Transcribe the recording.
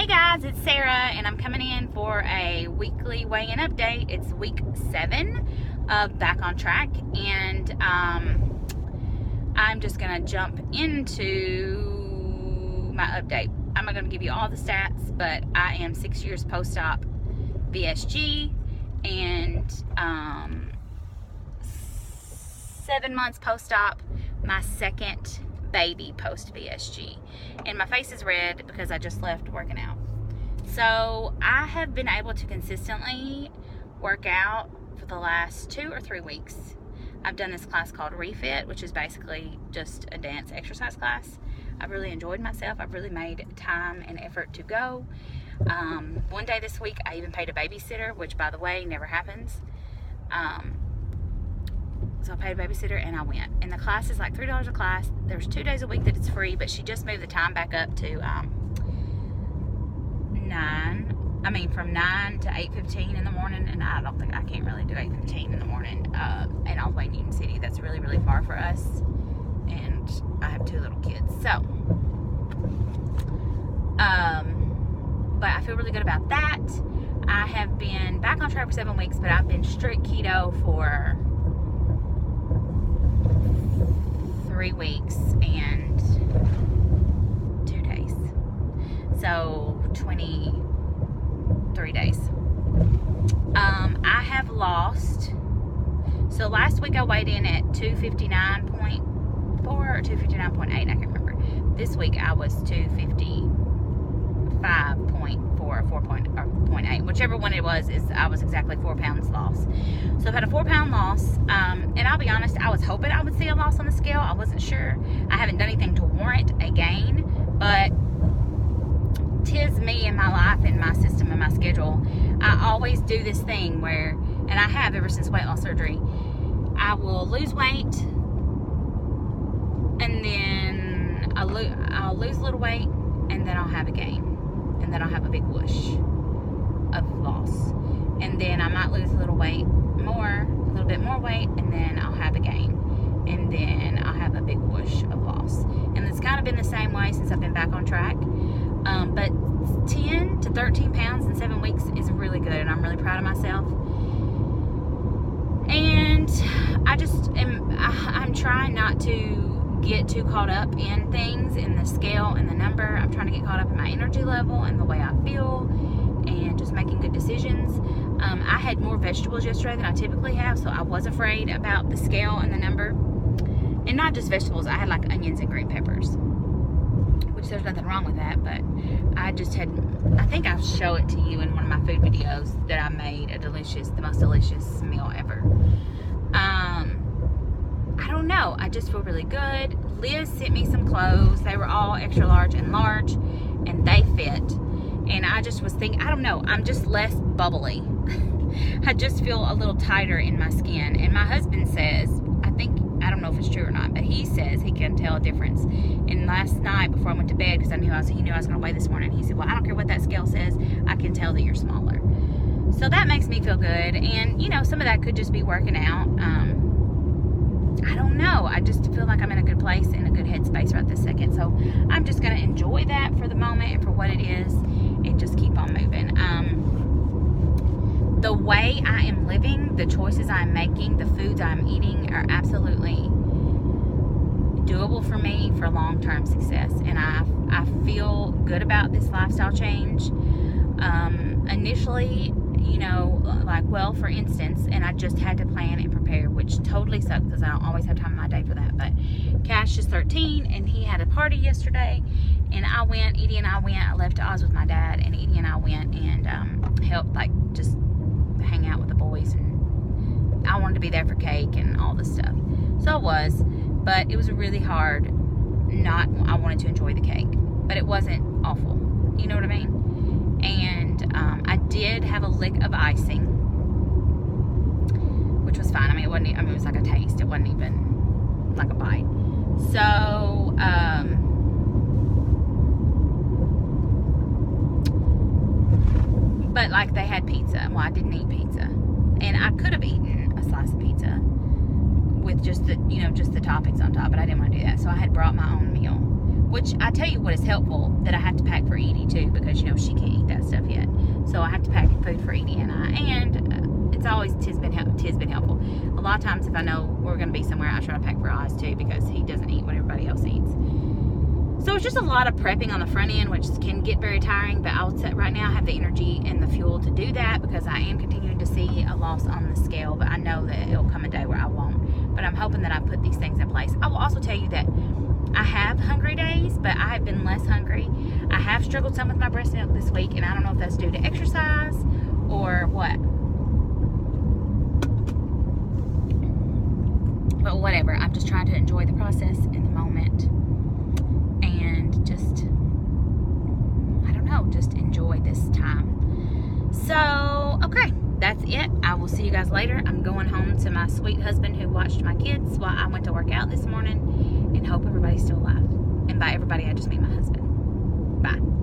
Hey guys, it's Sarah and I'm coming in for a weekly weigh-in update. It's week 7 of Back on Track, and I'm just gonna jump into my update. I'm not gonna give you all the stats, but I am 6 years post-op BSG and 7 months post-op, my second baby post BSG, and my face is red because I just left working out. So I have been able to consistently work out for the last 2 or 3 weeks. I've done this class called Refit, which is basically just a dance exercise class. I've really enjoyed myself. I've really made time and effort to go. One day this week I even paid a babysitter, which by the way never happens. So I paid a babysitter and I went. And the class is like $3 a class. There's 2 days a week that it's free, but she just moved the time back up to from 9 to 8:15 in the morning. And I can't really do 8:15 in the morning. And all the way in Union City, that's really, really far for us. And I have 2 little kids. So, but I feel really good about that. I have been back on track for 7 weeks, but I've been strict keto for 3 weeks and 2 days, so 23 days. I have lost, so last week I weighed in at 259.4 or 259.8, I can't remember. This week I was 255.4 or 4.8, whichever one it was. I was exactly 4 pounds lost. So I've had a 4-pound loss, and I'll be honest, I was hoping I would see a loss on the scale. I wasn't sure. I haven't done anything to warrant a gain, but 'tis me and my life and my system and my schedule. I always do this thing where, and I have ever since weight loss surgery, I will lose weight, and then I'll lose a little weight, and then I'll have a gain, and then I'll have a big whoosh of loss, and then I might lose a little weight more, a little bit more weight, and then I'll have a gain, and then I'll have a big whoosh of loss. And it's kind of been the same way since I've been back on track. But 10 to 13 pounds in 7 weeks is really good, and I'm really proud of myself. And I'm trying not to get too caught up in things, in the scale and the number. I'm trying to get caught up in my energy level and the way I feel, and just making good decisions. I had more vegetables yesterday than I typically have, so I was afraid about the scale and the number. And not just vegetables, I had like onions and green peppers, which there's nothing wrong with that, but I think I'll show it to you in one of my food videos that I made the most delicious meal ever. I don't know, I just feel really good. Liz sent me some clothes. They were all extra large and large, and they fit. And I just was thinking, I don't know, I'm just less bubbly. I just feel a little tighter in my skin. And my husband says, I don't know if it's true or not, but he says he can tell a difference. And last night before I went to bed, because he knew I was going to weigh this morning, he said, well, I don't care what that scale says, I can tell that you're smaller. So that makes me feel good. And some of that could just be working out. I don't know, I just feel like I'm in a good place, in a good headspace right this second. So I'm just going to enjoy that for the moment and for what it is, and just keep on moving. The way I am living, the choices I'm making, the foods I'm eating are absolutely doable for me for long-term success. And I feel good about this lifestyle change. Initially, for instance, and I just had to plan and prepare, which totally sucks because I don't always have time in my day for that. But Cash is 13, and he had a party yesterday, and Edie and I went. I left Oz with my dad, and Edie and I went and helped, just hang out with the boys, and I wanted to be there for cake and all this stuff. So I was, but it was really hard. I wanted to enjoy the cake, but it wasn't awful. You know what I mean? And I did have a lick of icing, which was fine. It was like a taste. It wasn't even like a bite. So, but they had pizza. Well, I didn't eat pizza, and I could have eaten a slice of pizza with just the toppings on top, but I didn't want to do that. So I had brought my own meal, which I tell you what is helpful, that I have to pack for Edie too, because she can't So I have to pack food for Edie and I, and it's always Tiz been helpful. A lot of times if I know we're going to be somewhere, I try to pack for Oz too, because he doesn't eat what everybody else eats. So it's just a lot of prepping on the front end, which can get very tiring, but right now I have the energy and the fuel to do that, because I am continuing to see a loss on the scale, but I know that it'll come a day where I won't. But I'm hoping that I put these things in place. I will also tell you that I have hungry days, but I have been less hungry. I have struggled some with my breast milk this week, and I don't know if that's due to exercise or what. But whatever, I'm just trying to enjoy the process in the moment, and just, I don't know, just enjoy this time. So, okay, that's it. I will see you guys later. I'm going home to my sweet husband who watched my kids while I went to work out this morning, and hope everybody's still alive. And by everybody, I just mean my husband. Bye.